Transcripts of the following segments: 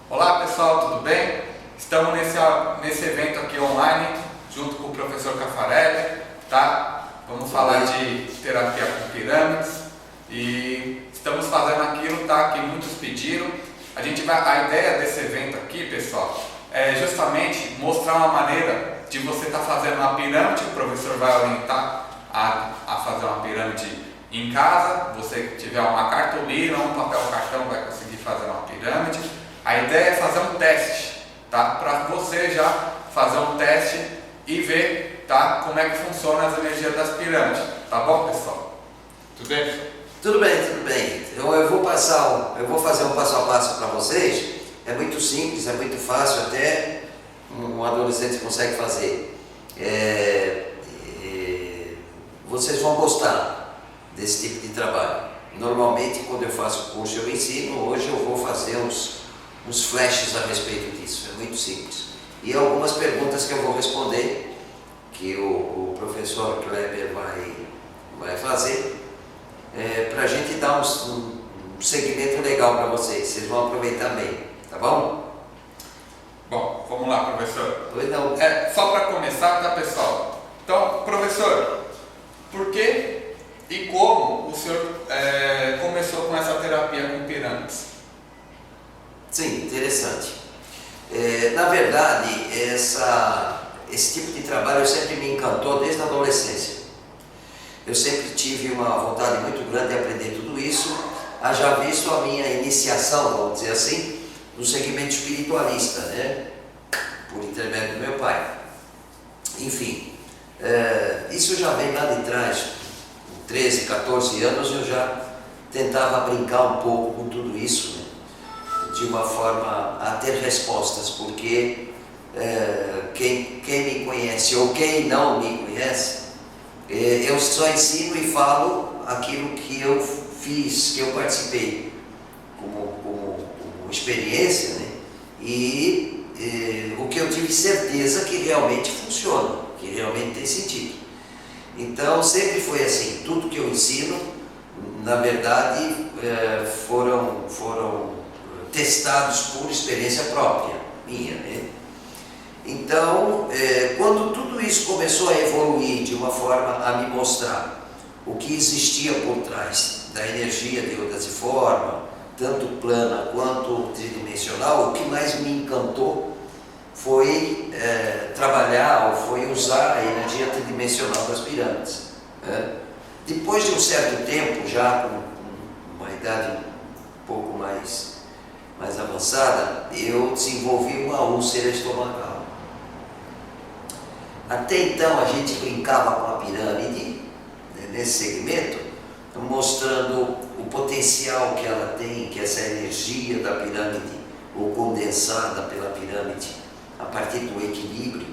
Olá pessoal, tudo bem? Estamos nesse evento aqui online, junto com o professor Caffarelli, tá? Vamos falar de terapia com pirâmides e estamos fazendo aquilo, tá? Que muitos pediram. A ideia desse evento aqui, pessoal, é justamente mostrar uma maneira de você estar fazendo uma pirâmide. O professor vai orientar a fazer uma pirâmide em casa. Você que tiver uma cartolina ou um papel cartão vai conseguir fazer uma pirâmide. A ideia é fazer um teste, tá? Para você já fazer um teste e ver, tá? Como é que funciona as energias das pirâmides, tá bom, pessoal? Tudo bem? Tudo bem, tudo bem. Eu vou fazer um passo a passo para vocês. É muito simples, é muito fácil, até um adolescente consegue fazer. Vocês vão gostar desse tipo de trabalho. Normalmente, quando eu faço o curso, eu ensino. Hoje eu vou fazer uns flashes a respeito disso. É muito simples. E algumas perguntas que eu vou responder, que o professor Kleber vai fazer, para a gente dar um segmento legal para vocês. Vocês vão aproveitar bem, tá bom? Bom, vamos lá, professor. Pois não. Só para começar, tá, pessoal? Então, professor, por que e como o senhor começou com essa terapia com pirâmides? Sim, interessante. Na verdade, esse tipo de trabalho sempre me encantou desde a adolescência. Eu sempre tive uma vontade muito grande de aprender tudo isso, haja visto a minha iniciação, vamos dizer assim, no segmento espiritualista, né? Por intermédio do meu pai. Enfim, isso já vem lá de trás, com 13, 14 anos eu já tentava brincar um pouco com tudo isso, né? De uma forma a ter respostas, porque quem me conhece ou quem não me conhece, eu só ensino e falo aquilo que eu fiz, que eu participei como experiência, né? E o que eu tive certeza que realmente funciona, que realmente tem sentido. Então sempre foi assim, tudo que eu ensino, na verdade, foram testados por experiência própria minha, né? Então, quando tudo isso começou a evoluir de uma forma a me mostrar o que existia por trás da energia de ondas e forma, tanto plana quanto tridimensional, o que mais me encantou foi trabalhar ou foi usar a energia tridimensional das pirâmides, né? Depois de um certo tempo, já com uma idade um pouco mais avançada, eu desenvolvi uma úlcera estomacal. Até então a gente brincava com a pirâmide, né, nesse segmento, mostrando o potencial que ela tem, que essa energia da pirâmide, ou condensada pela pirâmide, a partir do equilíbrio,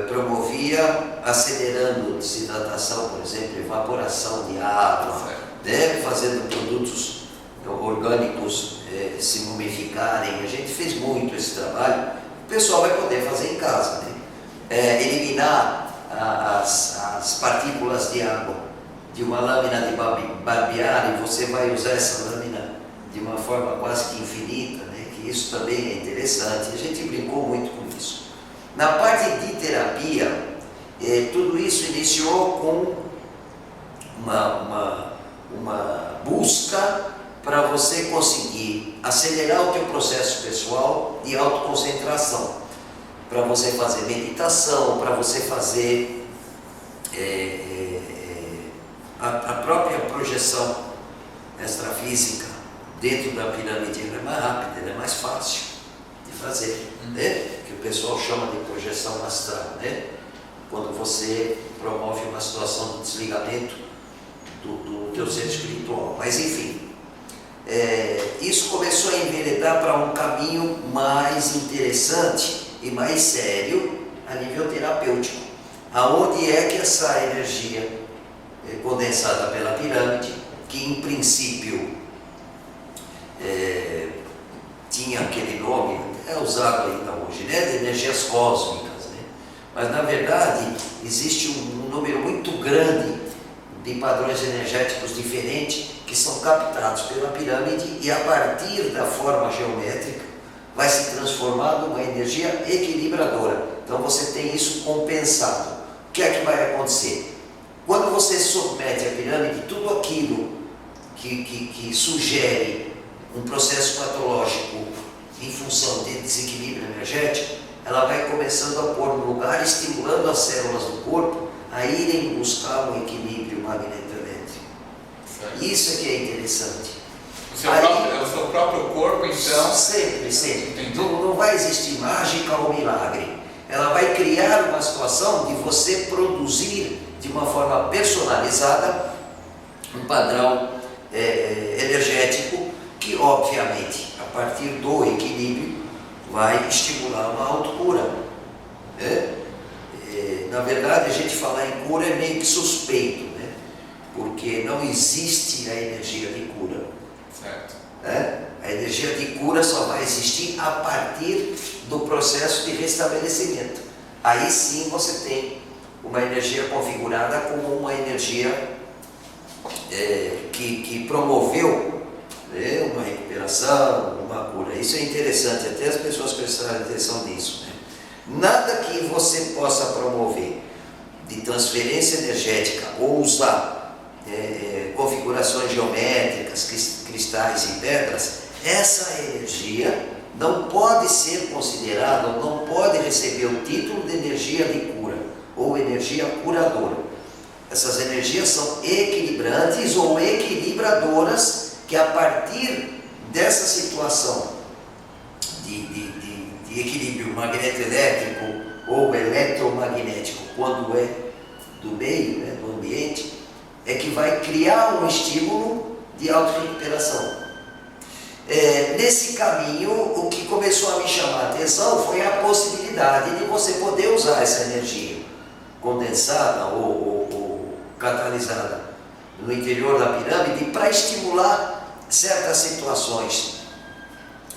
promovia, acelerando desidratação, por exemplo, evaporação de água, né, fazendo produtos orgânicos se mumificarem. A gente fez muito esse trabalho. O pessoal vai poder fazer em casa, né? Eliminar as partículas de água de uma lâmina de barbear, e você vai usar essa lâmina de uma forma quase que infinita, né? Que isso também é interessante. A gente brincou muito com isso. Na parte de terapia, tudo isso iniciou com uma busca para você conseguir acelerar o teu processo pessoal de autoconcentração, para você fazer meditação, para você fazer a própria projeção extrafísica dentro da pirâmide. Ela é mais rápida, ela é mais fácil de fazer, né? Que o pessoal chama de projeção astral, né? Quando você promove uma situação de desligamento do teu ser espiritual. Mas enfim, isso começou a enveredar para um caminho mais interessante e mais sério a nível terapêutico, aonde é que essa energia condensada pela pirâmide, que em princípio tinha aquele nome, é usado ainda hoje, né, de energias cósmicas, né? Mas na verdade existe um número muito grande de padrões energéticos diferentes que são captados pela pirâmide, e a partir da forma geométrica transformado numa energia equilibradora. Então você tem isso compensado. O que é que vai acontecer? Quando você submete à pirâmide tudo aquilo que sugere um processo patológico em função de desequilíbrio energético, ela vai começando a pôr no lugar, estimulando as células do corpo a irem buscar um equilíbrio magneto-elétrico. Isso é que é interessante. O seu próprio corpo, então... Sempre. Não vai existir mágica ou milagre. Ela vai criar uma situação de você produzir de uma forma personalizada um padrão energético que, obviamente, a partir do equilíbrio, vai estimular uma autocura. Na verdade, a gente falar em cura é meio que suspeito, né? Porque não existe a energia de cura. Certo. A energia de cura só vai existir a partir do processo de restabelecimento. Aí sim você tem uma energia configurada como uma energia que promoveu uma recuperação, uma cura. Isso é interessante, até as pessoas prestarem atenção nisso, né? Nada que você possa promover de transferência energética ou usar configurações geométricas, cristais e pedras, essa energia não pode ser considerada, ou não pode receber o título de energia de cura ou energia curadora. Essas energias são equilibrantes ou equilibradoras que, a partir dessa situação de equilíbrio magneto-elétrico ou eletromagnético, quando é do meio, né, do ambiente, é que vai criar um estímulo de autorrecuperação. Nesse caminho, o que começou a me chamar a atenção foi a possibilidade de você poder usar essa energia condensada ou catalisada no interior da pirâmide para estimular certas situações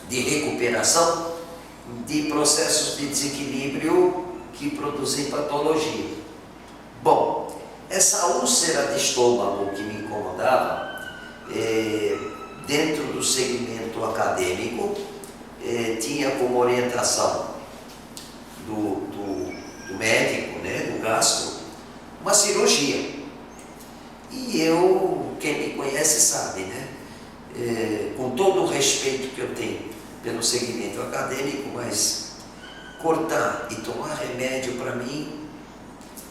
de recuperação de processos de desequilíbrio que produzem patologia. Bom, essa úlcera de estômago que me incomodava, dentro do segmento acadêmico, tinha como orientação do médico, né, do gastro, uma cirurgia. E eu, quem me conhece sabe, né, com todo o respeito que eu tenho pelo segmento acadêmico, mas cortar e tomar remédio para mim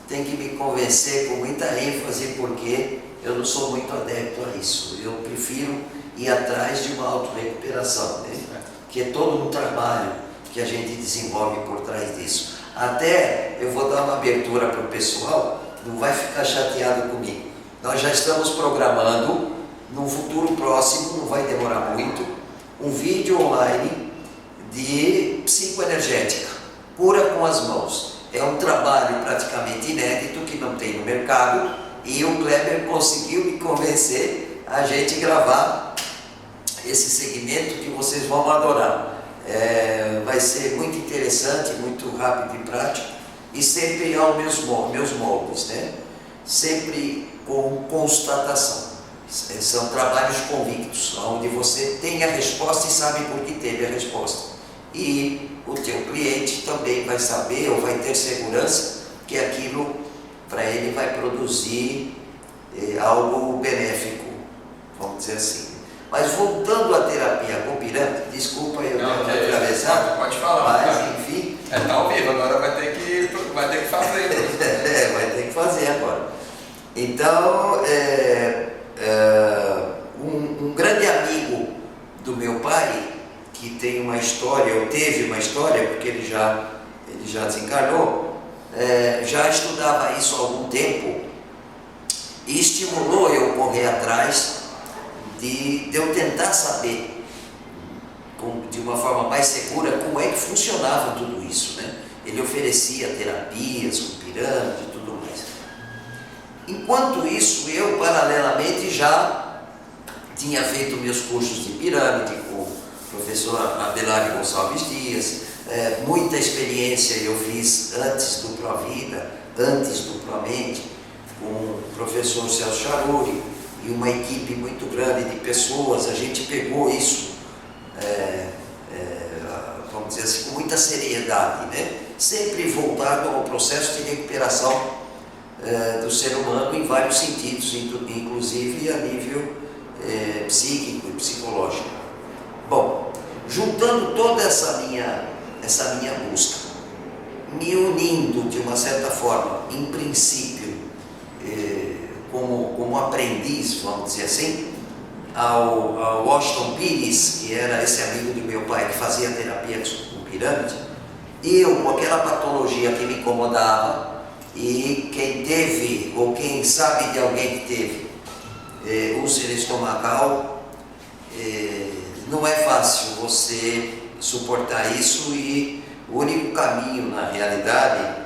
tem que me convencer com muita ênfase, porque eu não sou muito adepto a isso. Eu prefiro ir atrás de uma autorrecuperação, né? Que é todo um trabalho que a gente desenvolve por trás disso. Até eu vou dar uma abertura para o pessoal, não vai ficar chateado comigo. Nós já estamos programando, num futuro próximo, não vai demorar muito, um vídeo online de psicoenergética, cura com as mãos. É um trabalho praticamente inédito que não tem no mercado, e o Kleber conseguiu me convencer a gente gravar esse segmento que vocês vão adorar. Vai ser muito interessante, muito rápido e prático, e sempre aos meus moldes, né? Sempre com constatação. São trabalhos convictos, onde você tem a resposta e sabe por que teve a resposta. E o teu cliente também vai saber ou vai ter segurança que aquilo para ele vai produzir algo benéfico, vamos dizer assim. Mas voltando à terapia com pirâmide, desculpa eu ter atravessado, pode falar, mas enfim. Tá ao vivo, agora vai ter que fazer. Vai ter que fazer agora. Então, um grande amigo do meu pai, que tem uma história, ou teve uma história, porque ele já desencarnou, já estudava isso há algum tempo e estimulou eu correr atrás de eu tentar saber de uma forma mais segura como é que funcionava tudo isso, né? Ele oferecia terapias com pirâmide e tudo mais. Enquanto isso, eu paralelamente já tinha feito meus cursos de pirâmide com o professor Abelardo Gonçalves Dias, muita experiência eu fiz antes do Provida, antes do Promente, com o professor Celso Charuri e uma equipe muito grande de pessoas. A gente pegou isso, vamos vamos dizer assim, com muita seriedade, né? Sempre voltado ao processo de recuperação do ser humano em vários sentidos, inclusive a nível psíquico e psicológico. Bom, juntando toda essa minha busca, me unindo de uma certa forma, em princípio, como aprendiz, vamos dizer assim, ao Washington Pires, que era esse amigo do meu pai que fazia terapia com pirâmide, eu com aquela patologia que me incomodava, e quem teve, ou quem sabe de alguém que teve úlcera estomacal, não é fácil você suportar isso, e o único caminho, na realidade,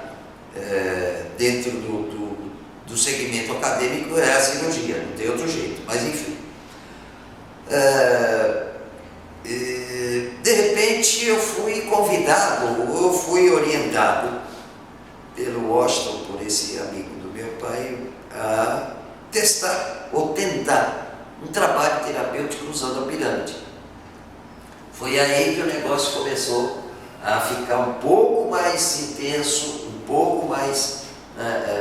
dentro do segmento acadêmico é a cirurgia, não tem outro jeito, mas enfim. De repente eu fui convidado, eu fui orientado pelo Washington, por esse amigo do meu pai, a testar ou tentar um trabalho terapêutico usando a pirâmide. Foi aí que o negócio começou a ficar um pouco mais intenso, um pouco mais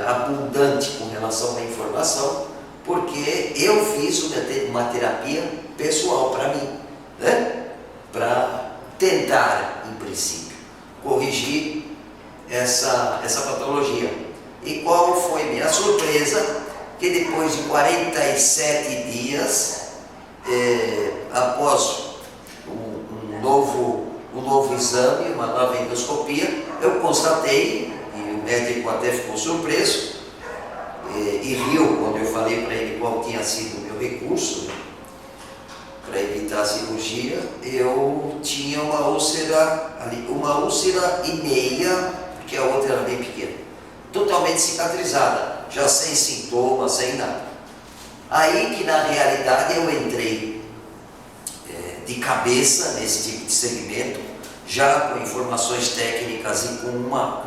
abundante com relação à informação, porque eu fiz uma terapia pessoal para mim, né? Para tentar, em princípio, corrigir essa patologia. E qual foi minha surpresa? Que depois de 47 dias, após um novo exame, uma nova endoscopia, eu constatei, e o médico até ficou surpreso, e riu quando eu falei para ele qual tinha sido o meu recurso, né, para evitar a cirurgia. Eu tinha uma úlcera e meia, porque a outra era bem pequena, totalmente cicatrizada, já sem sintomas, sem nada. Aí que na realidade eu entrei de cabeça nesse tipo de segmento, já com informações técnicas e com uma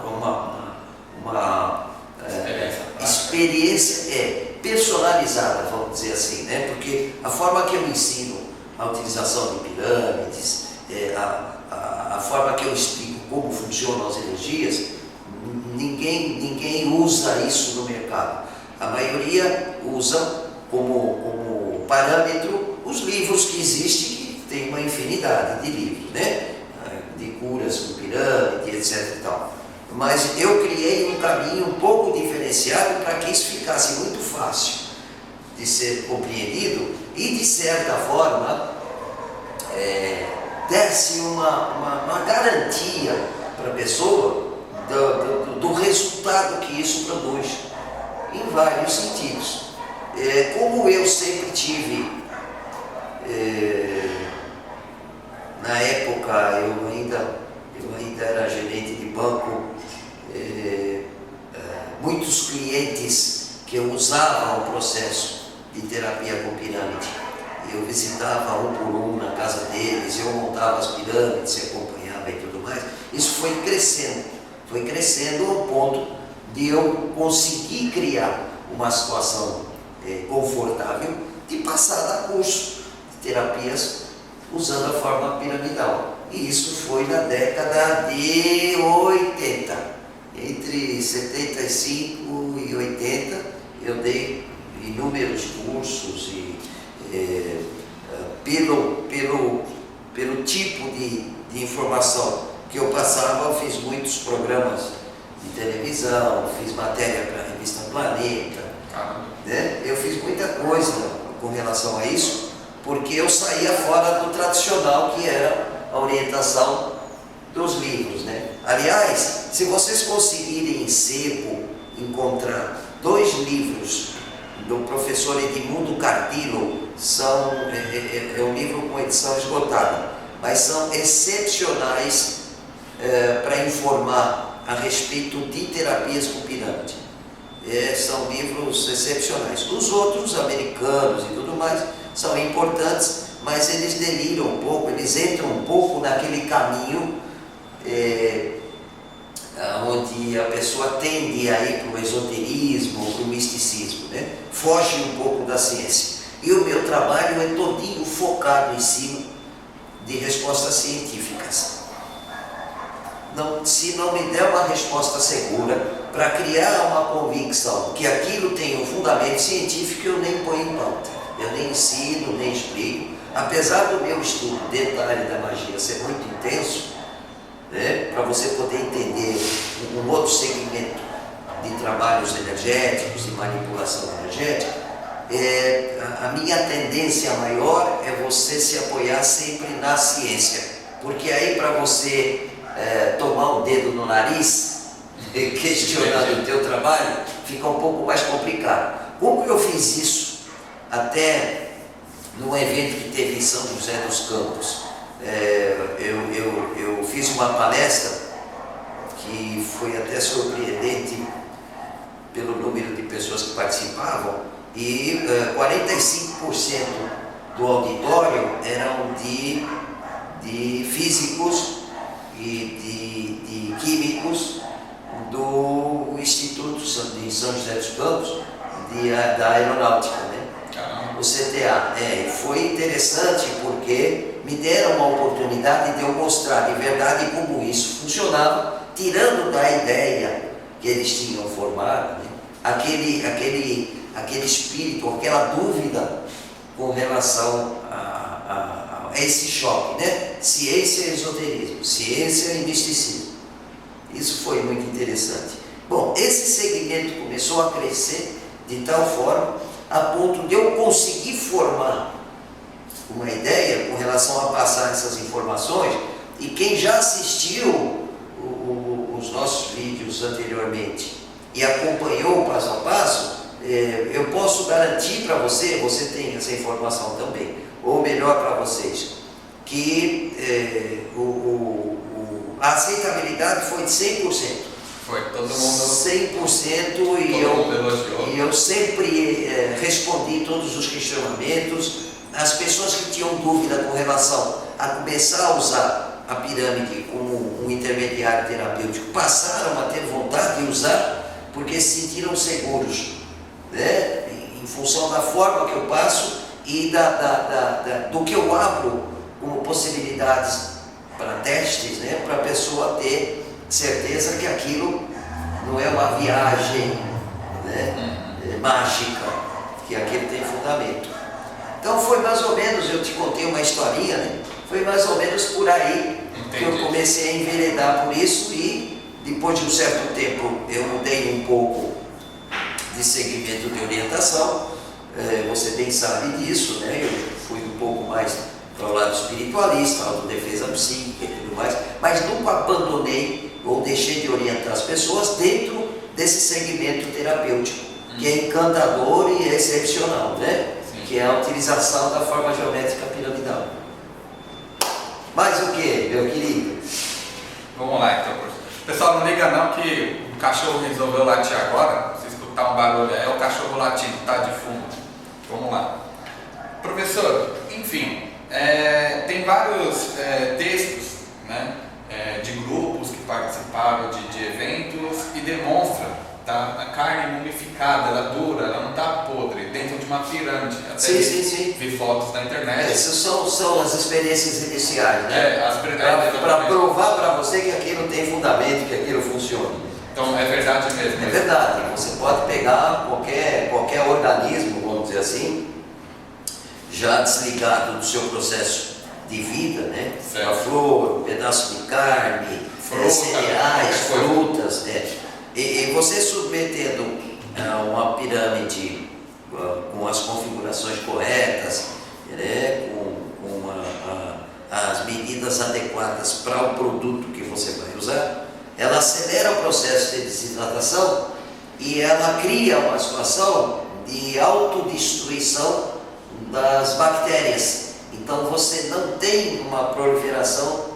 experiência personalizada, vamos dizer assim, né? Porque a forma que eu ensino a utilização de pirâmides, a forma que eu explico como funcionam as energias, ninguém usa isso no mercado. A maioria usa como parâmetro os livros que existem, que tem uma infinidade de livros, né? De curas com pirâmide, etc. e tal. Mas eu criei um caminho um pouco diferenciado para que isso ficasse muito fácil de ser compreendido e, de certa forma, desse uma garantia para a pessoa do resultado que isso produz, em vários sentidos. Como eu sempre tive, na época eu ainda era gerente de banco, muitos clientes que usavam o processo de terapia com pirâmide. Eu visitava um por um na casa deles, eu montava as pirâmides, acompanhava e tudo mais. Isso foi crescendo ao ponto de eu conseguir criar uma situação confortável de passar a dar curso de terapias usando a forma piramidal. E isso foi na década de 80. Entre 75 e 80 eu dei inúmeros cursos e pelo tipo de informação que eu passava, eu fiz muitos programas de televisão, fiz matéria para a revista Planeta, né? Eu fiz muita coisa com relação a isso, porque eu saía fora do tradicional, que era a orientação dos livros, né? Aliás, se vocês conseguirem em sebo encontrar 2 livros do professor Edmundo Cardillo, é um livro com edição esgotada, mas são excepcionais para informar a respeito de terapias com pirâmide. São livros excepcionais. Os outros, americanos e tudo mais, são importantes, mas eles deliram um pouco, eles entram um pouco naquele caminho onde a pessoa tende a ir para o esoterismo, para o misticismo, né? Foge um pouco da ciência. E o meu trabalho é todinho focado em cima de respostas científicas. se não me der uma resposta segura para criar uma convicção que aquilo tem um fundamento científico, eu nem ponho em pauta, eu nem ensino, nem explico. Apesar do meu estudo dentro da área da magia ser muito intenso, né, para você poder entender um outro segmento de trabalhos energéticos e manipulação energética, a minha tendência maior é você se apoiar sempre na ciência, porque aí para você tomar um dedo no nariz, questionando o teu trabalho, fica um pouco mais complicado. Como eu fiz isso até num evento que teve em São José dos Campos, eu fiz uma palestra que foi até surpreendente pelo número de pessoas que participavam, e 45% do auditório eram de físicos e de químicos do Instituto de São José dos Campos, da Aeronáutica, né? O CTA. Foi interessante porque me deram uma oportunidade de eu mostrar de verdade como isso funcionava, tirando da ideia que eles tinham formado, né, aquele espírito, aquela dúvida com relação a esse choque, né? Ciência e esoterismo, ciência e misticismo. Isso foi muito interessante. Bom, esse segmento começou a crescer de tal forma a ponto de eu conseguir formar uma ideia com relação a passar essas informações, e quem já assistiu os nossos vídeos anteriormente e acompanhou o passo a passo, eu posso garantir para você tem essa informação também, ou melhor para vocês, que a aceitabilidade foi de 100%. Foi, todo mundo... 100%, e eu sempre respondi todos os questionamentos. As pessoas que tinham dúvida com relação a começar a usar a pirâmide como um intermediário terapêutico passaram a ter vontade de usar porque se sentiram seguros, né? Em função da forma que eu passo e do que eu abro como possibilidades para testes, né? Para a pessoa ter certeza que aquilo não é uma viagem, né, mágica, que aquilo tem fundamento. Então foi mais ou menos, eu te contei uma historinha, né? Foi mais ou menos por aí que eu comecei a enveredar por isso, e depois de um certo tempo eu mudei um pouco de segmento de orientação, você bem sabe disso, né? Eu fui um pouco mais para o lado espiritualista, autodefesa psíquica e tudo mais, mas nunca abandonei ou deixei de orientar as pessoas dentro desse segmento terapêutico, que é encantador e excepcional, né? Sim. Que é a utilização da forma geométrica piramidal. Mais o que, meu querido? Vamos lá então, professor. Pessoal, não liga não que o cachorro resolveu latir agora. Se escutar um barulho, é o cachorro latindo, tá de fundo. Vamos lá. Professor, enfim, tem vários textos, né, de grupos que participaram de eventos e demonstra, tá, a carne mumificada, ela dura, ela não está podre, dentro de uma pirâmide. Até sim. Vi fotos na internet. Essas são as experiências iniciais, né? Para provar para você que aquilo tem fundamento, que aquilo funciona. Então é verdade mesmo. É verdade. Você pode pegar qualquer organismo, vamos dizer assim, já desligado do seu processo de vida, né? Certo. Uma flor, um pedaço de carne, cereais, frutas, e você submetendo uma pirâmide com as configurações corretas, né? com as medidas adequadas para o produto que você vai usar, ela acelera o processo de desidratação e ela cria uma situação de autodestruição das bactérias. Então você não tem uma proliferação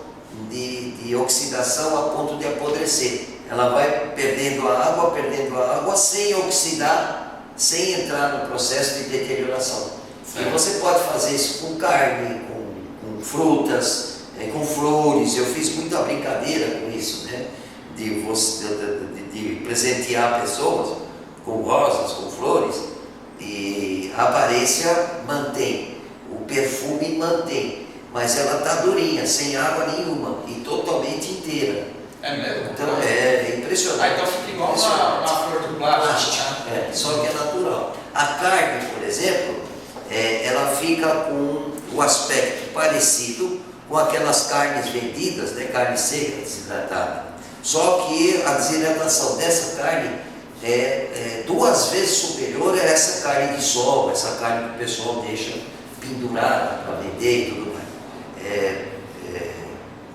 de oxidação a ponto de apodrecer. Ela vai perdendo a água sem oxidar, sem entrar no processo de deterioração. Certo. E você pode fazer isso com carne, com frutas, com flores. Eu fiz muita brincadeira com isso, né? De presentear pessoas com rosas, com flores, e a aparência mantém, o perfume mantém, mas ela está durinha, sem água nenhuma e totalmente inteira. É mesmo? Então é impressionante. Então fica igual uma flor de plástico. Só que é natural. A carne, por exemplo, ela fica com o aspecto parecido com aquelas carnes vendidas, né, carne seca, desidratada. Só que a desidratação dessa carne é 2 vezes superior a essa carne de sol, essa carne que o pessoal deixa pendurada para vender e tudo mais.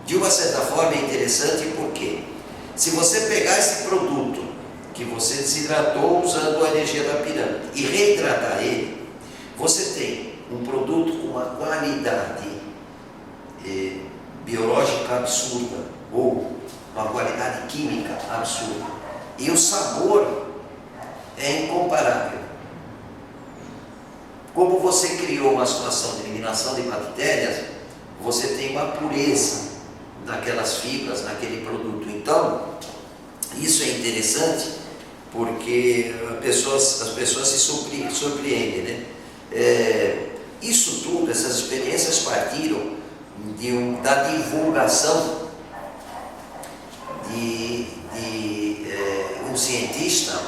De uma certa forma é interessante porque se você pegar esse produto que você desidratou usando a energia da pirâmide e reidratar ele, você tem um produto com uma qualidade biológica absurda ou uma qualidade química absurda. E o sabor é incomparável. Como você criou uma situação de eliminação de bactérias, você tem uma pureza naquelas fibras, naquele produto. Então, isso é interessante porque as pessoas se surpreendem, né? Isso tudo, essas experiências partiram da divulgação de um cientista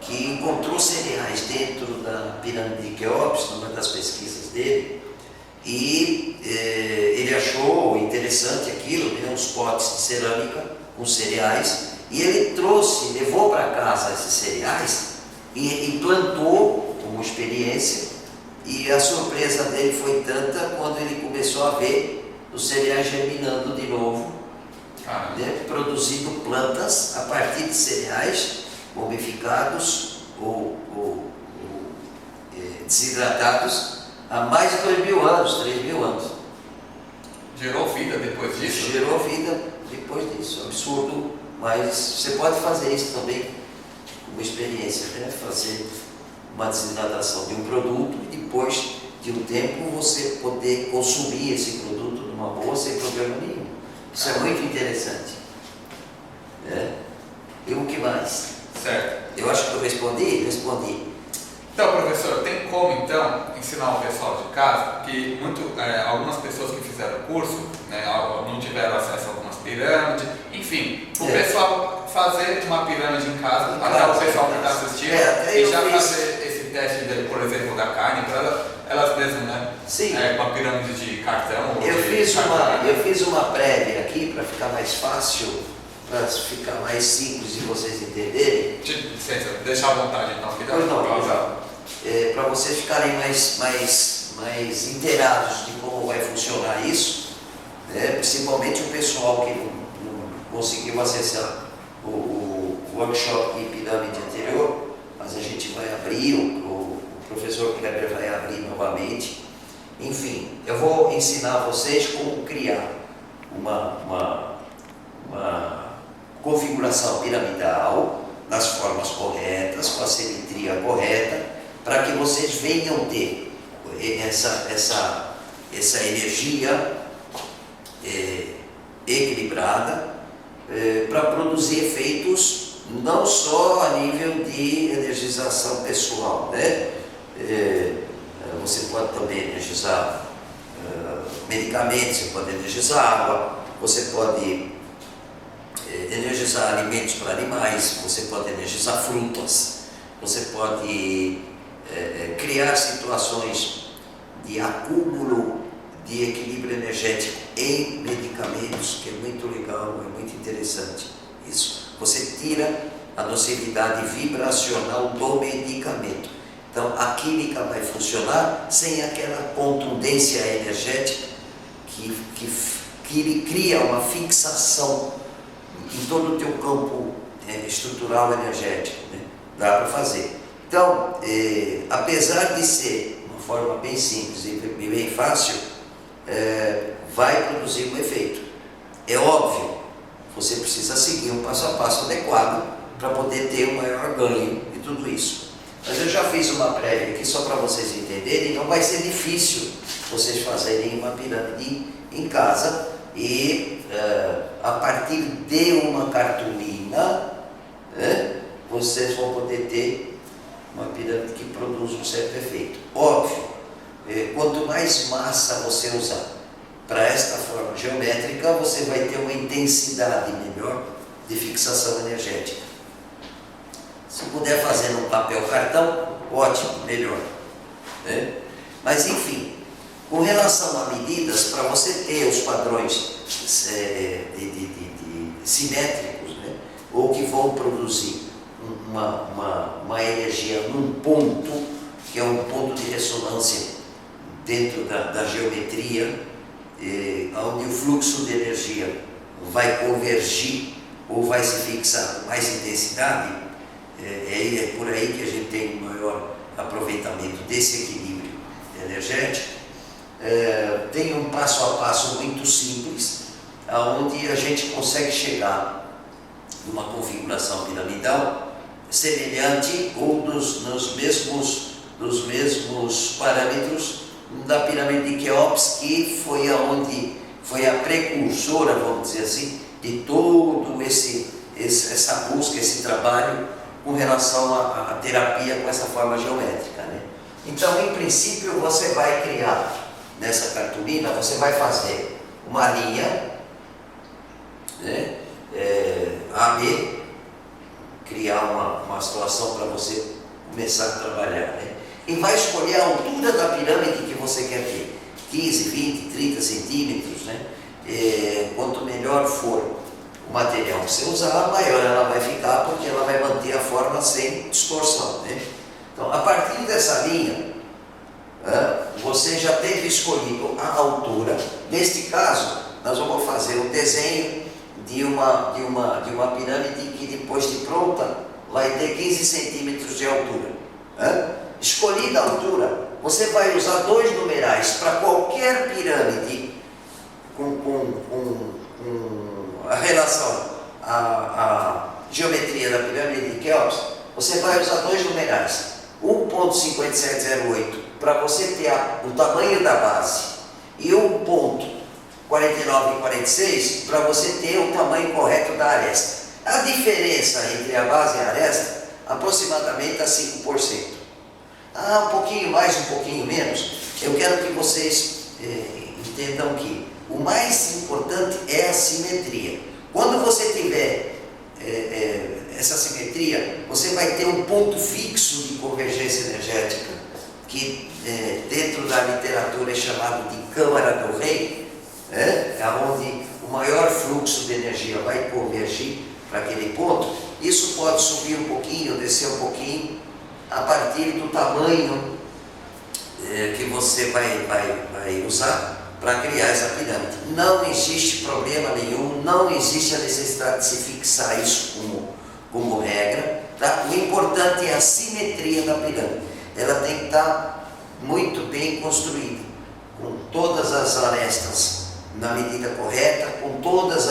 que encontrou cereais dentro da pirâmide de Quéops, numa das pesquisas dele, e ele achou interessante aquilo, né, uns potes de cerâmica com cereais, e ele levou para casa esses cereais e implantou como experiência, e a surpresa dele foi tanta quando ele começou a ver os cereais germinando de novo, né, produzindo plantas a partir de cereais momificados ou desidratados há mais de 2.000 anos, 3.000 anos. Gerou vida depois disso? Gerou vida depois disso, absurdo, mas você pode fazer isso também como experiência, né? Fazer uma desidratação de um produto e depois de um tempo você poder consumir esse produto numa boa sem problema nenhum. Isso é muito interessante. Né? E o que mais? Certo. Eu acho que eu respondi. Então, professor, tem como então ensinar o pessoal de casa que algumas pessoas que fizeram o curso, né, não tiveram acesso a algumas pirâmides, enfim, o pessoal fazer uma pirâmide em casa, até o pessoal que está assistindo, e já fazer esse teste, por exemplo, da carne, para elas mesmas, né? Sim. Com a pirâmide de cartão. Eu fiz uma prévia aqui para ficar mais fácil, para ficar mais simples de vocês entenderem. Licença, deixa à vontade então. Pois não. Para vocês ficarem mais inteirados de como vai funcionar isso, né? Principalmente o pessoal que não conseguiu acessar o workshop de pirâmide anterior, mas a gente vai abrir, o professor Kleber vai abrir novamente. Enfim, eu vou ensinar vocês como criar uma configuração piramidal nas formas corretas, com a simetria correta, para que vocês venham ter essa energia equilibrada para produzir efeitos não só a nível de energização pessoal, né? Você pode também energizar medicamentos, você pode energizar água, você pode energizar alimentos para animais, você pode energizar frutas, você pode criar situações de acúmulo de equilíbrio energético em medicamentos, que é muito legal, é muito interessante isso. Você tira a nocividade vibracional do medicamento. Então a química vai funcionar sem aquela contundência energética que ele cria uma fixação em todo o teu campo estrutural energético, né? Dá para fazer. Então, apesar de ser uma forma bem simples e bem fácil, vai produzir um efeito. É óbvio, você precisa seguir um passo a passo adequado para poder ter um maior ganho de tudo isso. Mas eu já fiz uma prévia aqui só para vocês entenderem, não vai ser difícil vocês fazerem uma pirâmide em casa e a partir de uma cartolina, vocês vão poder ter uma pirâmide que produz um certo efeito. Óbvio, quanto mais massa você usar, para esta forma geométrica, você vai ter uma intensidade melhor de fixação energética. Se puder fazer num papel cartão, ótimo, melhor, né? Mas enfim, com relação a medidas, para você ter os padrões simétricos, né? Ou que vão produzir uma energia num ponto, que é um ponto de ressonância dentro da geometria, onde o fluxo de energia vai convergir ou vai se fixar com mais intensidade, é por aí que a gente tem um maior aproveitamento desse equilíbrio energético. Tem um passo a passo muito simples, onde a gente consegue chegar numa configuração piramidal semelhante ou dos mesmos parâmetros da pirâmide de Quéops, que foi a precursora, vamos dizer assim, de todo essa busca, esse trabalho com relação à terapia com essa forma geométrica, né? Então, em princípio, você vai criar nessa cartolina, você vai fazer uma linha, né? AB, criar uma situação para você começar a trabalhar, né? E vai escolher a altura da pirâmide que você quer ter, 15, 20, 30 centímetros, né? Quanto melhor for o material que você usar, maior ela vai ficar, porque ela vai manter a forma sem distorção, né? Então, a partir dessa linha, você já teve escolhido a altura. Neste caso, nós vamos fazer o desenho de uma pirâmide que, depois de pronta, vai ter 15 centímetros de altura. Escolhida a altura, você vai usar dois numerais para qualquer pirâmide com a relação à geometria da pirâmide de Quéops. Você vai usar dois numerais, 1.5708 para você ter o tamanho da base e 1.4946 para você ter o tamanho correto da aresta. A diferença entre a base e a aresta aproximadamente a 5%. Um pouquinho mais, um pouquinho menos. Eu quero que vocês entendam que o mais importante é a simetria. Quando você tiver essa simetria, você vai ter um ponto fixo de convergência energética, que dentro da literatura é chamado de câmara do rei, onde o maior fluxo de energia vai convergir para aquele ponto. Isso pode subir um pouquinho, descer um pouquinho, a partir do tamanho que você vai usar para criar essa pirâmide. Não existe problema nenhum, não existe a necessidade de se fixar isso como regra, tá? O importante é a simetria da pirâmide. Ela tem que estar muito bem construída, com todas as arestas na medida correta, com todos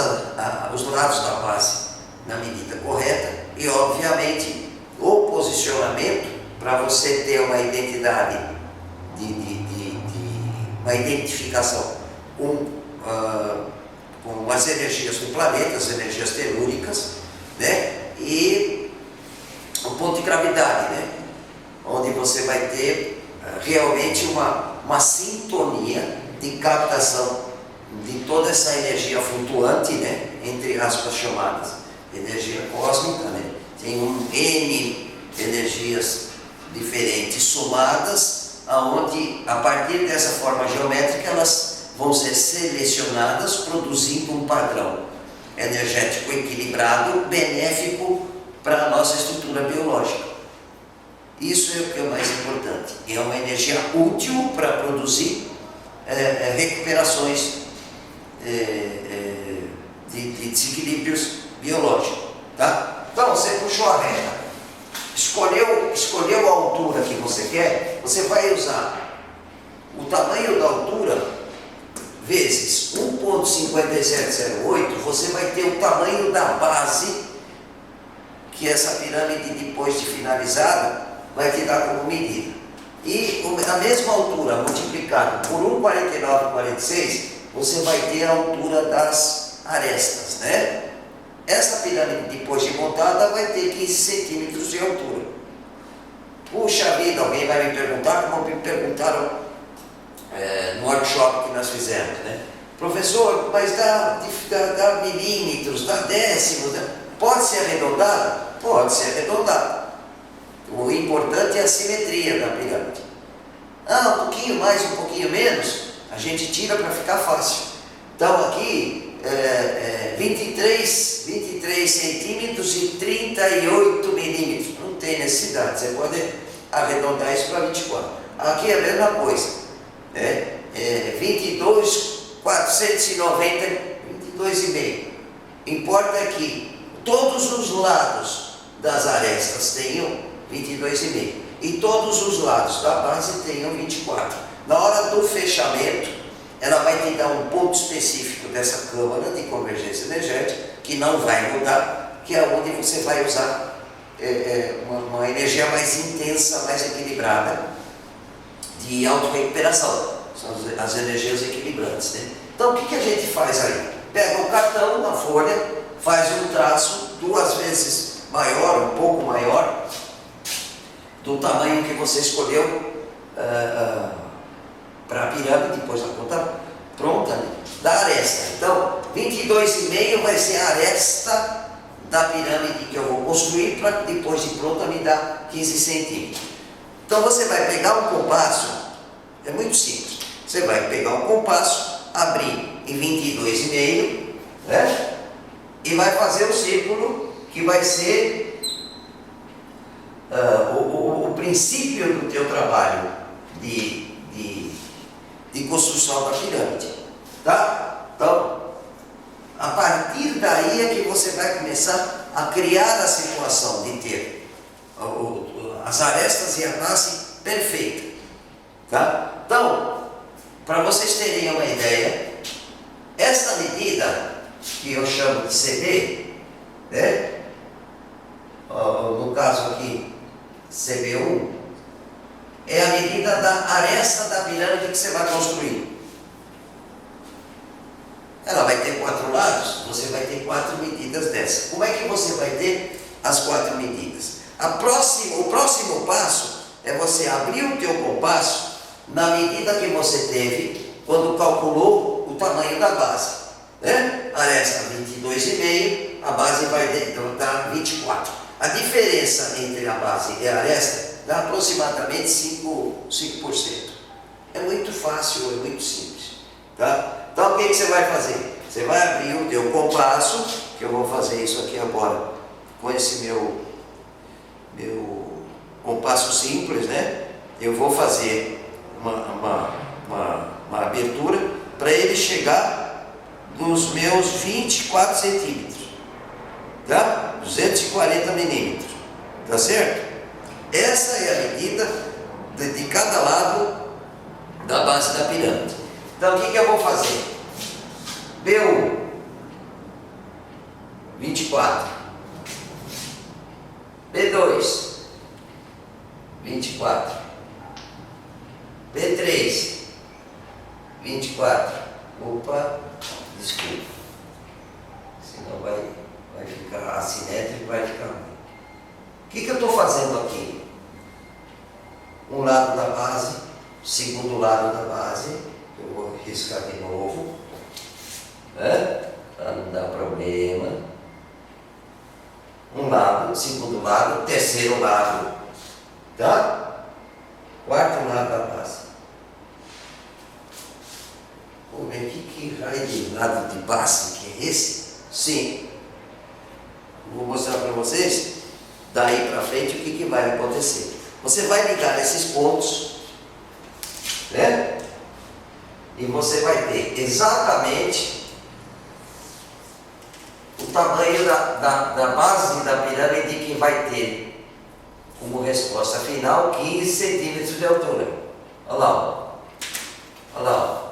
os lados da base na medida correta e, obviamente, o posicionamento para você ter uma identidade, uma identificação com as energias do planeta, as energias telúricas, né? E o ponto de gravidade, né? Onde você vai ter realmente uma sintonia de captação de toda essa energia flutuante, né? Entre aspas chamadas energia cósmica, né? Tem N energias diferentes somadas, aonde a partir dessa forma geométrica elas vão ser selecionadas, produzindo um padrão energético equilibrado, benéfico para a nossa estrutura biológica. Isso é o que é mais importante. É uma energia útil para produzir recuperações de desequilíbrios biológicos, tá? Então, você puxou a reta, escolheu a altura que você quer, você vai usar o tamanho da altura vezes 1.5708, você vai ter o tamanho da base que essa pirâmide, depois de finalizada, vai te dar como medida. E a mesma altura multiplicada por 1,4946, você vai ter a altura das arestas, né? Essa pirâmide, depois de montada, vai ter 15 centímetros de altura. Puxa vida, alguém vai me perguntar, como me perguntaram no workshop que nós fizemos, né? Professor, mas dá milímetros, dá décimos, né? Pode ser arredondado? Pode ser arredondado. O importante é a simetria da pirâmide. Ah, um pouquinho mais, um pouquinho menos, a gente tira para ficar fácil. Então aqui, 23 centímetros e 38 milímetros. Não tem necessidade, você pode arredondar isso para 24. Aqui é a mesma coisa. 490, 22,5. Importa que todos os lados das arestas tenham 22,5 e todos os lados da base tenham 24. Na hora do fechamento, ela vai te dar um ponto específico dessa câmara de convergência energética, que não vai mudar, que é onde você vai usar uma energia mais intensa, mais equilibrada, de autorrecuperação. São as energias equilibrantes, né? Então o que a gente faz aí? Pega o cartão, uma folha, faz um traço 2 vezes maior, um pouco maior, do tamanho que você escolheu para a pirâmide, depois a conta pronta, né? Da aresta. Então 22,5 vai ser a aresta da pirâmide que eu vou construir, para depois de pronta me dar 15 centímetros. Então você vai pegar um compasso, é muito simples. Você vai pegar um compasso, abrir em 22,5, né? E vai fazer o círculo que vai ser o princípio do teu trabalho de construção da pirâmide, tá? Então, a partir daí é que você vai começar a criar a situação de ter as arestas e a base perfeita, tá? Então, para vocês terem uma ideia, essa medida que eu chamo de CB, né? No caso aqui, CB1, é a medida da aresta da pirâmide que você vai construir. Ela vai ter 4 lados, você vai ter 4 medidas dessa. Como é que você vai ter as 4 medidas? O próximo passo é você abrir o teu compasso na medida que você teve quando calculou o tamanho da base, né? Aresta 22,5, a base vai dar 24. A diferença entre a base e a aresta dá aproximadamente 5%. É muito fácil, é muito simples, tá? Então o que você vai fazer? Você vai abrir o teu compasso, que eu vou fazer isso aqui agora com esse meu compasso simples, né? Eu vou fazer uma abertura para ele chegar nos meus 24 centímetros, tá? 240 milímetros, tá certo? Essa é a medida de cada lado da base da pirâmide. Então o que eu vou fazer? B1, 24. B2, 24. B3, 24. Opa, desculpa. Senão vai ficar assimétrico, vai ficar ruim. O que eu estou fazendo aqui? Um lado da base, segundo lado da base. Eu vou riscar de novo, né? Para não dar problema. Um lado, segundo lado, terceiro lado, tá? Quarto lado da base. Pô, mas que raio de lado de base que é esse? Sim. Vou mostrar para vocês, daí para frente, o que vai acontecer. Você vai ligar esses pontos, né? E você vai ter exatamente o tamanho da base da pirâmide que vai ter como resposta final 15 centímetros de altura. Olha lá, ó. Olha lá, ó.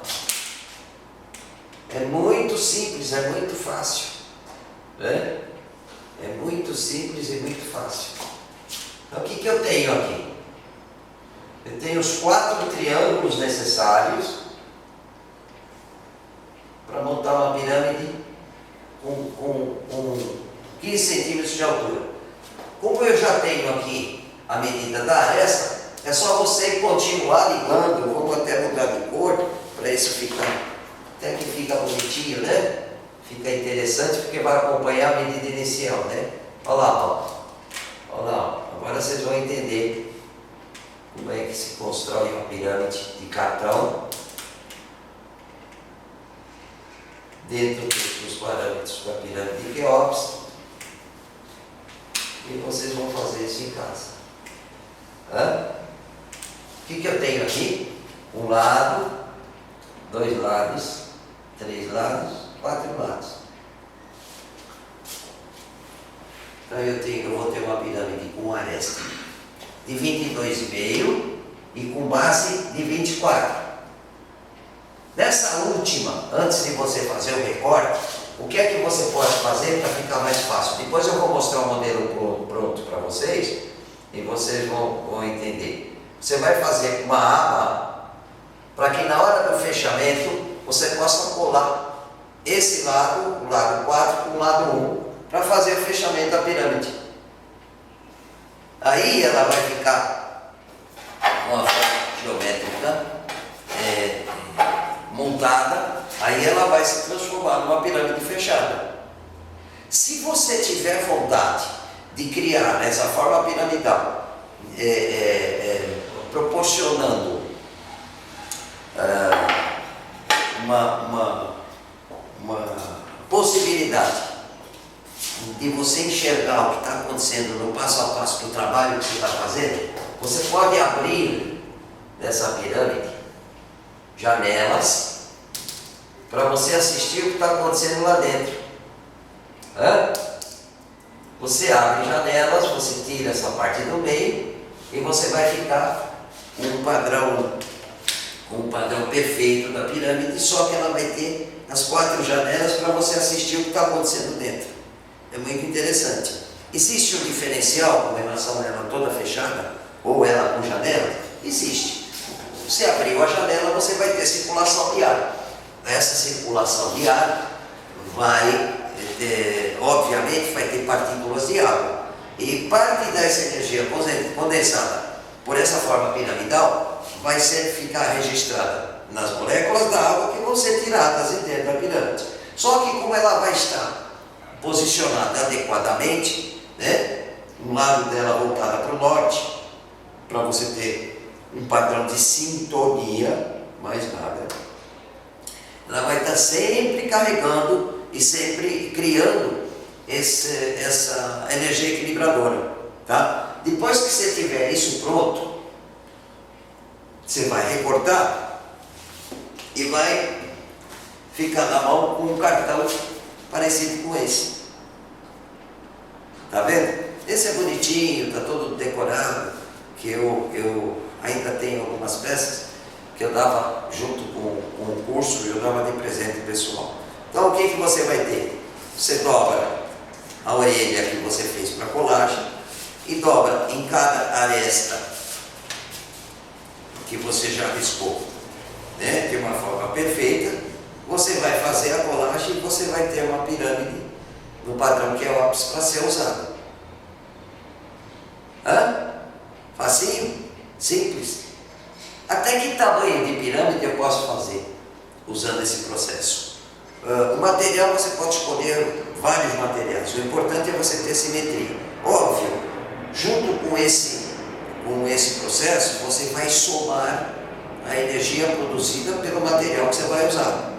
É muito simples, é muito fácil, né? É muito simples e muito fácil. Então o que eu tenho aqui? Eu tenho os 4 triângulos necessários para montar uma pirâmide com 15 centímetros de altura. Como eu já tenho aqui a medida da aresta, é só você continuar ligando. Vamos até mudar de cor para isso ficar Até que fica bonitinho, né? Fica interessante porque vai acompanhar a medida inicial, né? Olha lá, ó. Olha lá, ó. Agora vocês vão entender como é que se constrói uma pirâmide de cartão dentro dos parâmetros da pirâmide de Quéops. E vocês vão fazer isso em casa. O que eu tenho aqui? Um lado, 2 lados, 3 lados, 4 lados. Então eu vou ter uma pirâmide com aresta de 22,5 e com base de 24. Nessa última, antes de você fazer o recorte, o que é que você pode fazer para ficar mais fácil? Depois eu vou mostrar o modelo pronto para vocês e vocês vão entender. Você vai fazer uma aba para que na hora do fechamento você possa colar esse lado, o lado 4 com o lado 1, para fazer o fechamento da pirâmide. Aí ela vai ficar com a forma geométrica montada, aí ela vai se transformar numa pirâmide fechada. Se você tiver vontade de criar nessa forma piramidal, proporcionando uma possibilidade de você enxergar o que está acontecendo no passo a passo do trabalho que você está fazendo, você pode abrir nessa pirâmide janelas para você assistir o que está acontecendo lá dentro. Você abre janelas, você tira essa parte do meio e você vai ficar com um padrão perfeito da pirâmide, só que ela vai ter as 4 janelas para você assistir o que está acontecendo dentro. É muito interessante. Existe um diferencial com relação a ela toda fechada ou ela com janela? Existe. Você abriu a janela, você vai ter circulação de ar. Essa circulação de ar vai, obviamente, vai ter partículas de água. E parte dessa energia condensada por essa forma piramidal vai ficar registrada nas moléculas da água que vão ser tiradas dentro da pirâmide. Só que como ela vai estar posicionada adequadamente, né? Um lado dela voltada para o norte, para você ter um padrão de sintonia, mais nada. Ela vai estar sempre carregando e sempre criando essa energia equilibradora, tá? Depois que você tiver isso pronto, você vai recortar e vai ficar na mão com um cartão parecido com esse. Tá vendo? Esse é bonitinho, está todo decorado, que eu ainda tenho algumas peças que eu dava junto com o curso, eu dava de presente pessoal. Então o que você vai ter? Você dobra a orelha que você fez para colagem e dobra em cada aresta que você já riscou, né? De uma forma perfeita. Você vai fazer a colagem e você vai ter uma pirâmide no padrão Quéops para ser usado. Facinho? Simples. Até que tamanho de pirâmide eu posso fazer usando esse processo? O material você pode escolher vários materiais. O importante é você ter simetria. Óbvio, junto com esse processo, você vai somar a energia produzida pelo material que você vai usar.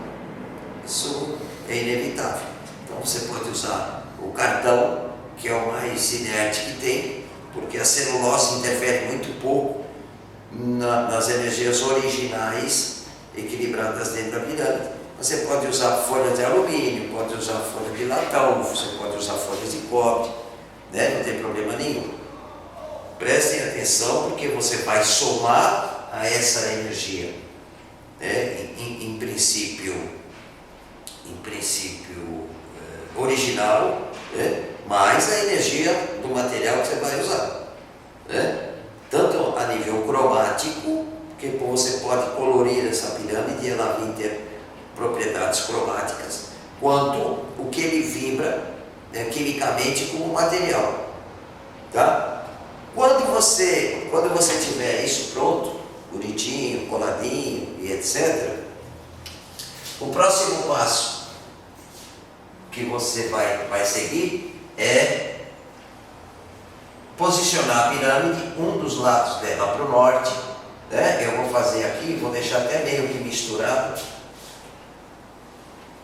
Isso é inevitável. Então você pode usar o cartão, que é o mais inerte que tem, porque a celulose interfere muito pouco nas energias originais equilibradas dentro da pirâmide. Você pode usar folhas de alumínio, pode usar folha de latão, você pode usar folhas de cobre, né? Não tem problema nenhum. Prestem atenção, porque você vai somar a essa energia, né? Em princípio original, né? Mais a energia do material que você vai usar, né? Tanto a nível cromático, que você pode colorir essa pirâmide e ela vir ter propriedades cromáticas, quanto o que ele vibra, né, quimicamente como material, tá? Quando você tiver isso pronto, bonitinho, coladinho e etc., O próximo passo que você vai seguir é posicionar a pirâmide, um dos lados dela para o norte, né? Eu vou fazer aqui, vou deixar até meio que misturado,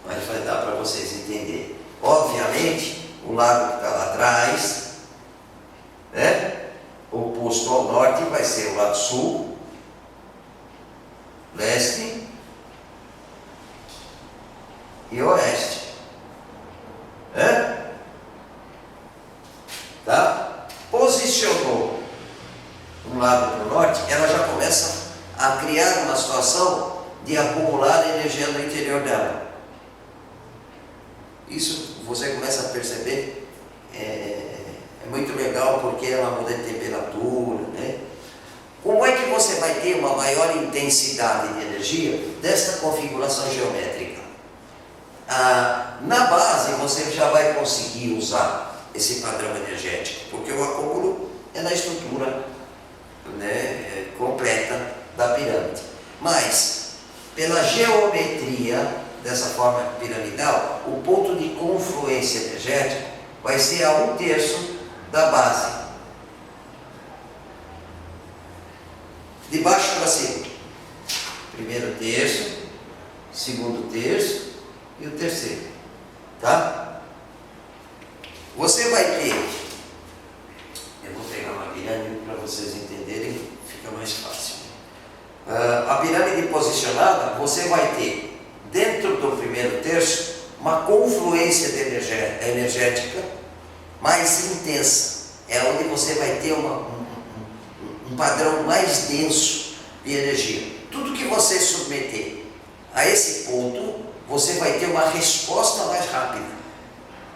mas vai dar para vocês entenderem. Obviamente, o lado que está lá atrás, né? Oposto ao norte, vai ser o lado sul, leste e oeste. Tá? Posicionou um lado para o norte, ela já começa a criar uma situação de acumular energia no interior dela. Isso você começa a perceber, é muito legal, porque ela muda de temperatura, né? Como é que você vai ter uma maior intensidade de energia desta configuração geométrica? Na base você já vai conseguir usar esse padrão energético, porque o acúmulo é na estrutura, né, completa da pirâmide. Mas, pela geometria dessa forma piramidal, o ponto de confluência energética vai ser a 1/3 da base, de baixo para cima. Primeiro terço, segundo terço e o terceiro, tá? Você vai ter, eu vou pegar uma pirâmide para vocês entenderem, fica mais fácil. A pirâmide posicionada, você vai ter dentro do primeiro terço uma confluência de energética mais intensa, é onde você vai ter um padrão mais denso de energia. Tudo que você submeter a esse ponto, você vai ter uma resposta mais rápida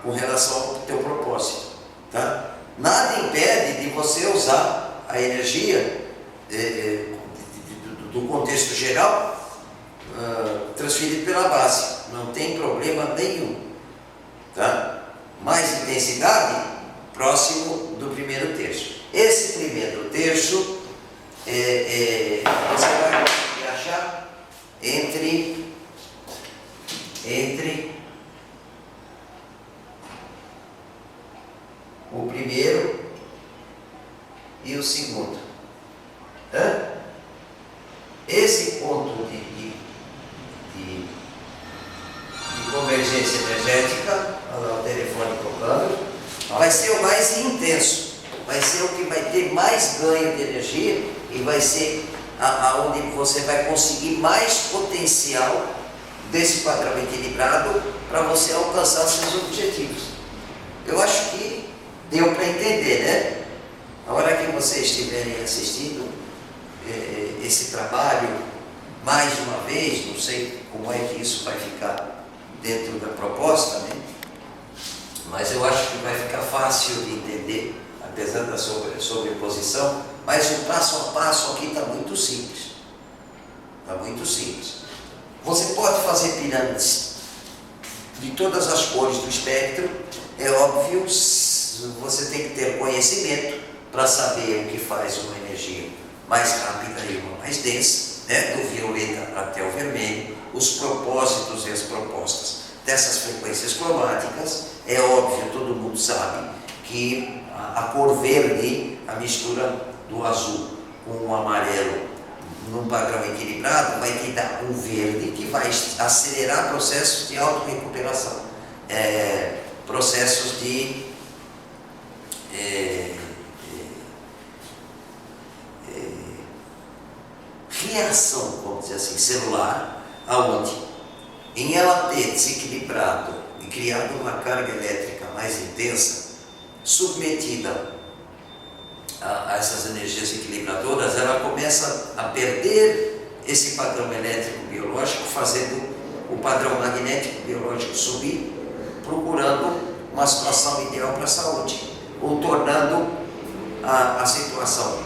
com relação ao teu propósito, tá? Nada impede de você usar a energia do contexto geral transferido pela base, não tem problema nenhum, tá? Mais intensidade próximo do primeiro terço. Esse primeiro terço você vai conseguir achar entre o primeiro e o segundo. Esse ponto de convergência energética, olha lá o telefone tocando, vai ser o mais intenso, vai ser o que vai ter mais ganho de energia e vai ser aonde você vai conseguir mais potencial desse padrão equilibrado para você alcançar seus objetivos. Eu acho que deu para entender, né? A hora que vocês estiverem assistindo esse trabalho mais uma vez, não sei como é que isso vai ficar dentro da proposta, né? Mas eu acho que vai ficar fácil de entender, apesar da sobreposição, mas o passo a passo aqui está muito simples. Está muito simples. Você pode fazer pirâmides de todas as cores do espectro, é óbvio, você tem que ter conhecimento para saber o que faz uma energia mais rápida e uma mais densa, né? Do violeta até o vermelho, os propósitos e as propostas dessas frequências cromáticas. É óbvio, todo mundo sabe que a cor verde, a mistura do azul com o amarelo num padrão equilibrado, vai te dar um verde que vai acelerar processos de autorrecuperação, processos de reação, vamos dizer assim, celular, aonde em ela ter desequilibrado e criado uma carga elétrica mais intensa, submetida a essas energias equilibradoras, ela começa a perder esse padrão elétrico biológico, fazendo o padrão magnético biológico subir, procurando uma situação ideal para a saúde, ou tornando a situação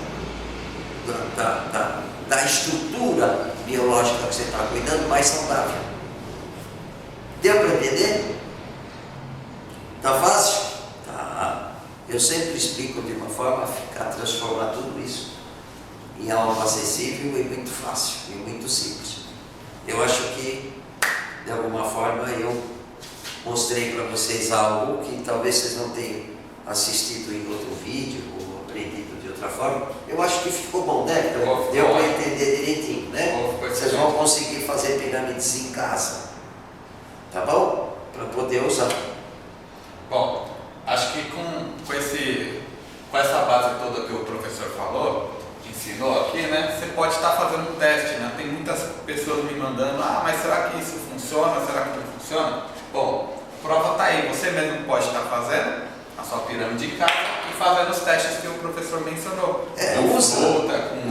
da estrutura biológica que você está cuidando mais saudável. Deu para entender? Tá fácil? Tá. Eu sempre explico de uma forma a ficar, transformar tudo isso em algo acessível e muito fácil e muito simples. Eu acho que de alguma forma eu mostrei para vocês algo que talvez vocês não tenham assistido em outro vídeo ou aprendido de outra forma. Eu acho que ficou bom, né? Então, deu para entender direitinho, né? Vocês vão conseguir fazer pirâmides em casa, tá bom? Para poder usar. Bom, acho que com essa base toda que o professor falou, ensinou aqui, né? Você pode estar fazendo um teste, né? Tem muitas pessoas me mandando, mas será que isso funciona? Será que não funciona? Bom, a prova está aí, você mesmo pode estar fazendo a sua pirâmide em casa e fazendo os testes que o professor mencionou.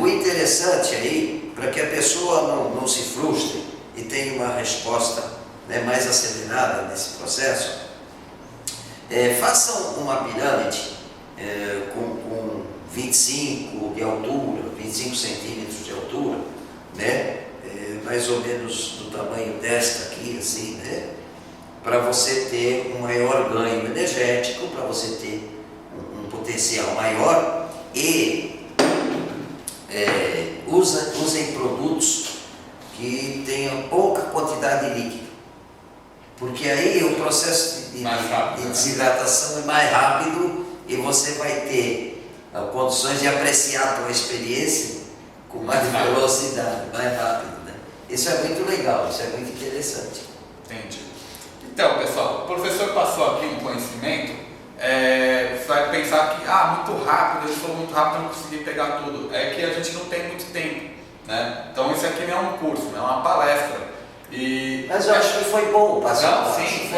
O interessante aí, para que a pessoa não se frustre e tenha uma resposta, né, mais acelerada nesse processo, façam uma pirâmide com 25 de altura, 25 centímetros de altura, né? Mais ou menos do tamanho desta aqui, assim, né? Para você ter um maior ganho energético, para você ter um potencial maior e usem produtos que tenham pouca quantidade de líquido, porque aí o processo de desidratação é mais rápido e você vai ter condições de apreciar a tua experiência com mais velocidade, mais rápido, né? Isso é muito legal, isso é muito interessante. Entendi. Então, pessoal, o professor passou aqui um conhecimento, você vai pensar que, muito rápido, eu sou muito rápido, não consegui pegar tudo. É que a gente não tem muito tempo, né? Então isso aqui não é um curso, é uma palestra. Mas eu acho que foi bom passar. Não, sim,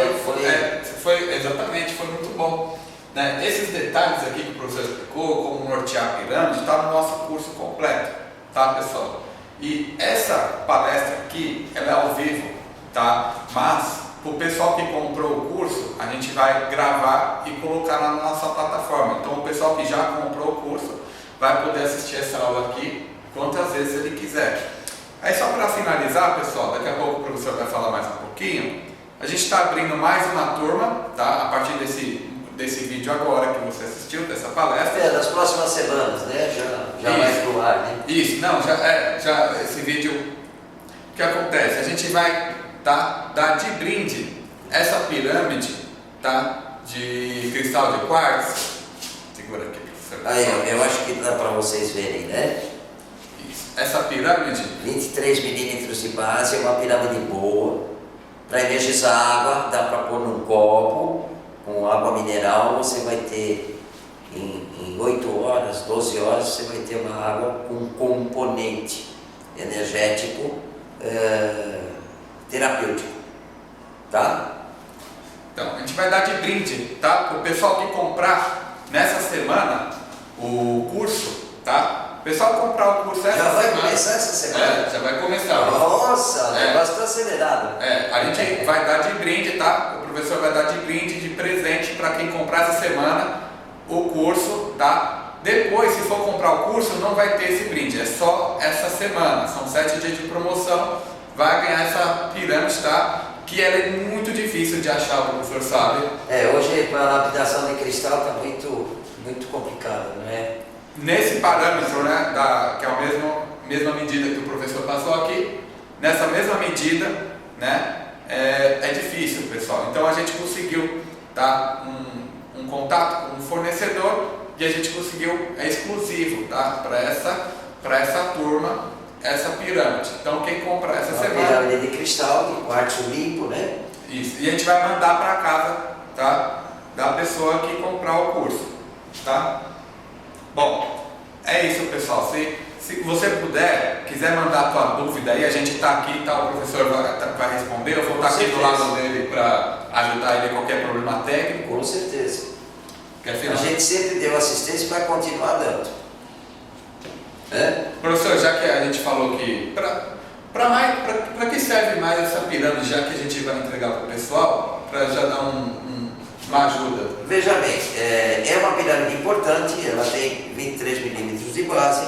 exatamente, foi muito bom. Né? Esses detalhes aqui que o professor explicou, como nortear a pirâmide, está no nosso curso completo, tá, pessoal? E essa palestra aqui, ela é ao vivo, tá? Mas o pessoal que comprou o curso, a gente vai gravar e colocar lá na nossa plataforma. Então o pessoal que já comprou o curso vai poder assistir essa aula aqui quantas vezes ele quiser. Aí só para finalizar, pessoal, daqui a pouco o professor vai falar mais um pouquinho. A gente está abrindo mais uma turma, tá? A partir desse vídeo agora que você assistiu, dessa palestra. Das próximas semanas, né? Já vai pro ar, né? Isso, não, já esse vídeo, o que acontece? A gente vai dar de brinde essa pirâmide, tá? De cristal de quartzo. Segura aqui, professor. Aí, eu acho que dá para vocês verem, né? Essa pirâmide, 23 milímetros de base, é uma pirâmide boa. Para energizar água, dá para pôr num copo, com água mineral, você vai ter em 8 horas, 12 horas, você vai ter uma água com componente energético terapêutico, tá? Então, a gente vai dar de brinde, tá? Para o pessoal que comprar nessa semana o curso, tá? O pessoal comprar o curso essa semana. Já vai começar essa semana? Já vai começar. Nossa, o negócio está acelerado. A gente vai dar de brinde, tá? O professor vai dar de brinde, de presente para quem comprar essa semana o curso, tá? Depois, se for comprar o curso, não vai ter esse brinde, é só essa semana. São 7 dias de promoção, vai ganhar essa pirâmide, tá? Que ela é muito difícil de achar, o professor sabe. Hoje a lapidação de cristal está muito complicada, não é? Nesse parâmetro, né, que é a mesma medida que o professor passou aqui, nessa mesma medida, né, é difícil, pessoal. Então a gente conseguiu dar um contato com um fornecedor e a gente conseguiu, exclusivo, tá, para essa turma, essa pirâmide. Então quem comprar essa semana... pirâmide de cristal, de quartzo limpo, né? Isso, e a gente vai mandar para casa, tá, da pessoa que comprar o curso, tá? Bom, é isso, pessoal. Se você puder, quiser mandar a tua dúvida aí, a gente está aqui, tá, o professor vai responder, eu vou estar aqui do lado dele para ajudar ele em qualquer problema técnico. Com certeza. A gente sempre deu assistência e vai continuar dando. Professor, já que a gente falou que para que serve mais essa pirâmide, já que a gente vai entregar para o pessoal, para já dar uma ajuda? Veja bem, é uma pirâmide importante, ela tem 23 milímetros de base,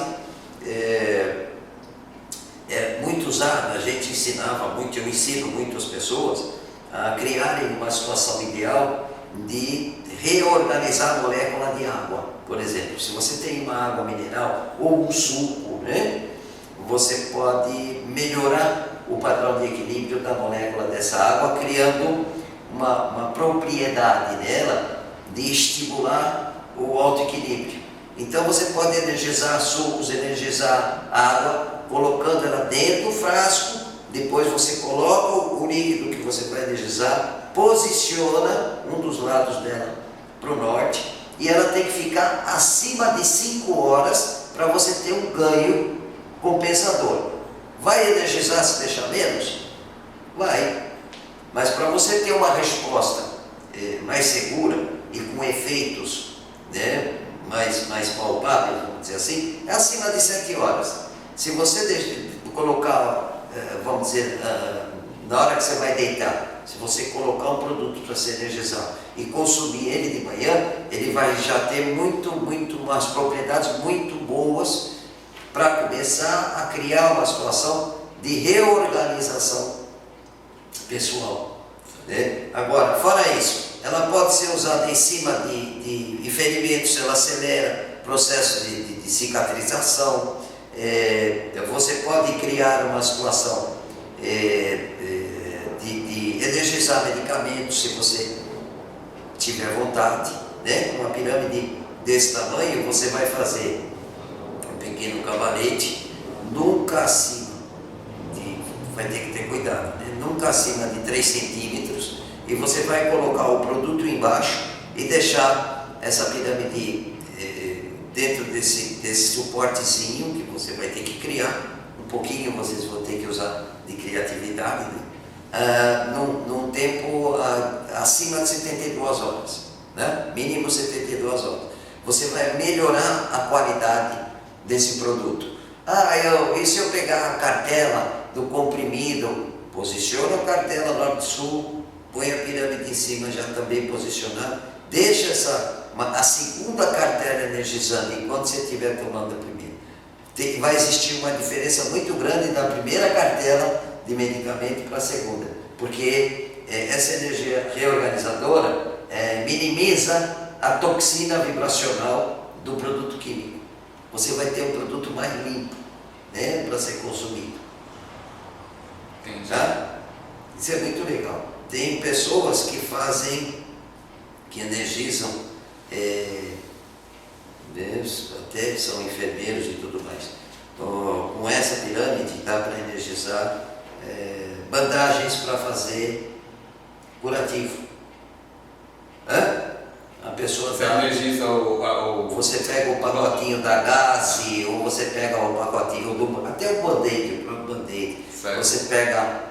é muito usada, a gente ensinava muito, eu ensino muitas pessoas a criarem uma situação ideal de reorganizar a molécula de água. Por exemplo, se você tem uma água mineral ou um suco, né, você pode melhorar o padrão de equilíbrio da molécula dessa água, criando uma propriedade nela de estimular o autoequilíbrio. Então você pode energizar sucos, energizar água, colocando ela dentro do frasco, depois você coloca o líquido que você vai energizar, posiciona um dos lados dela para o norte, e ela tem que ficar acima de 5 horas para você ter um ganho compensador. Vai energizar se deixar menos? Vai. Mas para você ter uma resposta mais segura e com efeitos, né, mais palpáveis, vamos dizer assim, é acima de 7 horas. Se você colocar, vamos dizer, na hora que você vai deitar, se você colocar um produto para se energizar e consumir ele de manhã, ele vai já ter umas propriedades muito boas para começar a criar uma situação de reorganização pessoal, né? Agora, fora isso, ela pode ser usada em cima de ferimentos, ela acelera o processo de cicatrização, você pode criar uma situação de energizar medicamentos se você tiver vontade, né? Uma pirâmide desse tamanho, você vai fazer um pequeno cavalete, nunca acima vai ter que ter cuidado, né? Nunca acima de 3 centímetros, e você vai colocar o produto embaixo e deixar essa pirâmide dentro desse suportezinho que você vai ter que criar. Um pouquinho vocês vão ter que usar de criatividade, né? Num tempo acima de 72 horas, né? Mínimo 72 horas. Você vai melhorar a qualidade desse produto. E se eu pegar a cartela do comprimido, posiciona a cartela norte-sul, põe a pirâmide em cima já também posicionada, deixa a segunda cartela energizando enquanto você estiver tomando a primeira. Vai existir uma diferença muito grande da primeira cartela de medicamento para a segunda, porque essa energia reorganizadora minimiza a toxina vibracional do produto químico. Você vai ter um produto mais limpo, né, para ser consumido. Entendi. Tá? Isso é muito legal. Tem pessoas que energizam, até são enfermeiros e tudo mais. Com essa pirâmide dá para energizar bandagens para fazer curativo. A pessoa você energiza Você pega o pacotinho da Gaze, ou você pega o pacotinho até o band-aid, o próprio band-aid. Você pega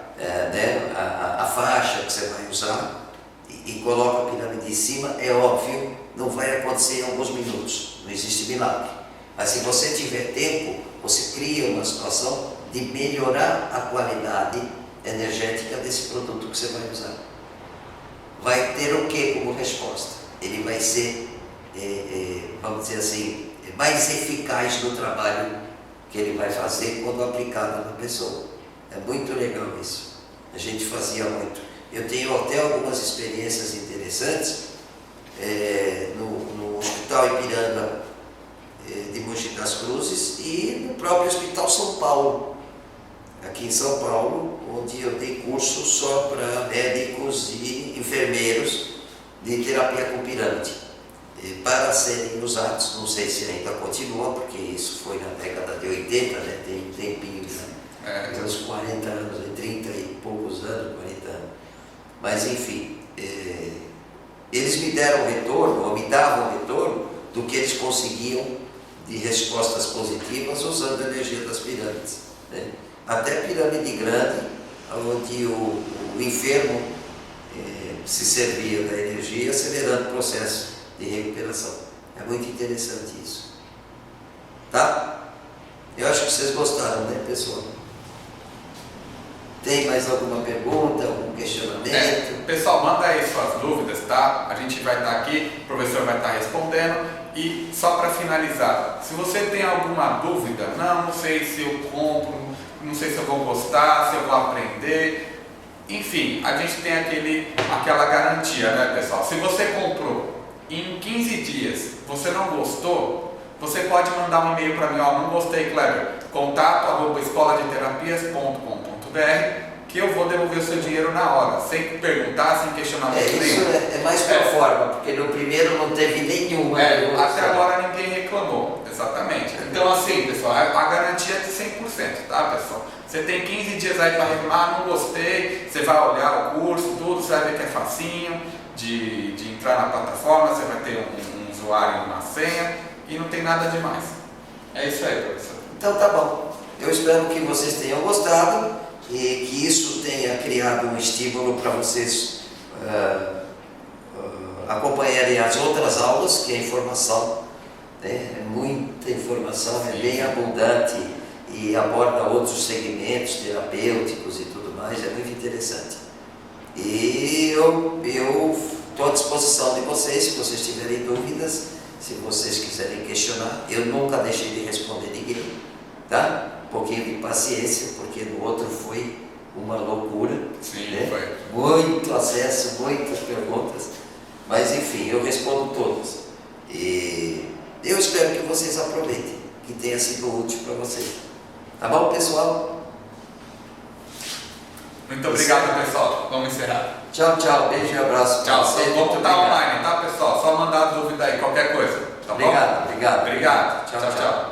a faixa que você vai usar e coloca a pirâmide em cima. É óbvio, não vai acontecer em alguns minutos, não existe milagre. Mas se você tiver tempo, você cria uma situação de melhorar a qualidade energética desse produto que você vai usar. Vai ter o que como resposta? Ele vai ser, vamos dizer assim, mais eficaz no trabalho que ele vai fazer quando aplicado na pessoa. É muito legal isso. A gente fazia muito. Eu tenho até algumas experiências interessantes no Hospital Ipiranga de Mogi das Cruzes e no próprio Hospital São Paulo, aqui em São Paulo, onde eu dei curso só para médicos e enfermeiros de terapia com pirâmide, para serem usados. Não sei se ainda continua, porque isso foi na década de 80, né? Tem um tempinho, né? Uns 40 anos, 30 e poucos anos, 40 anos. Mas enfim, eles me deram retorno, ou me davam retorno, do que eles conseguiam de respostas positivas usando a energia das pirâmides, né? Até pirâmide grande, onde o enfermo se servia da energia, acelerando o processo de recuperação. É muito interessante isso. Tá? Eu acho que vocês gostaram, né, pessoal? Tem mais alguma pergunta, algum questionamento? Pessoal, manda aí suas dúvidas, tá? A gente vai estar aqui, o professor vai estar respondendo. E só para finalizar, se você tem alguma dúvida, não sei se eu compro, não sei se eu vou gostar, se eu vou aprender, enfim, a gente tem aquela garantia, né, pessoal? Se você comprou em 15 dias, você não gostou, você pode mandar um e-mail para mim, não gostei, Kleber, contato@escoladeterapias.com.br, que eu vou devolver o seu dinheiro na hora, sem perguntar, sem questionar muito Isso é mais pro forma, porque no primeiro não teve nenhuma. Até agora ninguém reclamou, exatamente. Então assim, pessoal, a garantia é de 100%, tá, pessoal? Você tem 15 dias aí para reclamar, não gostei, você vai olhar o curso, tudo, você vai ver que é facinho de entrar na plataforma, você vai ter um usuário e uma senha e não tem nada demais. É isso aí, professor. Então tá bom. Eu espero que vocês tenham gostado e que isso tenha criado um estímulo para vocês acompanharem as outras aulas, que a informação, né, é muita informação, é bem abundante e aborda outros segmentos terapêuticos e tudo mais, é muito interessante. E eu estou à disposição de vocês, se vocês tiverem dúvidas, se vocês quiserem questionar. Eu nunca deixei de responder ninguém, tá? Um pouquinho de paciência, porque no outro foi uma loucura. Sim, né? foi. Muito acesso, muitas perguntas, mas enfim, eu respondo todas. E eu espero que vocês aproveitem, que tenha sido útil para vocês. Tá bom, pessoal? Muito obrigado, pessoal. Vamos encerrar. Tchau, tchau. Beijo e abraço. Tchau. Vocês. Vamos estar online, tá, pessoal? Só mandar dúvida aí, qualquer coisa. Tá bom? Obrigado. Obrigado. Tchau, tchau.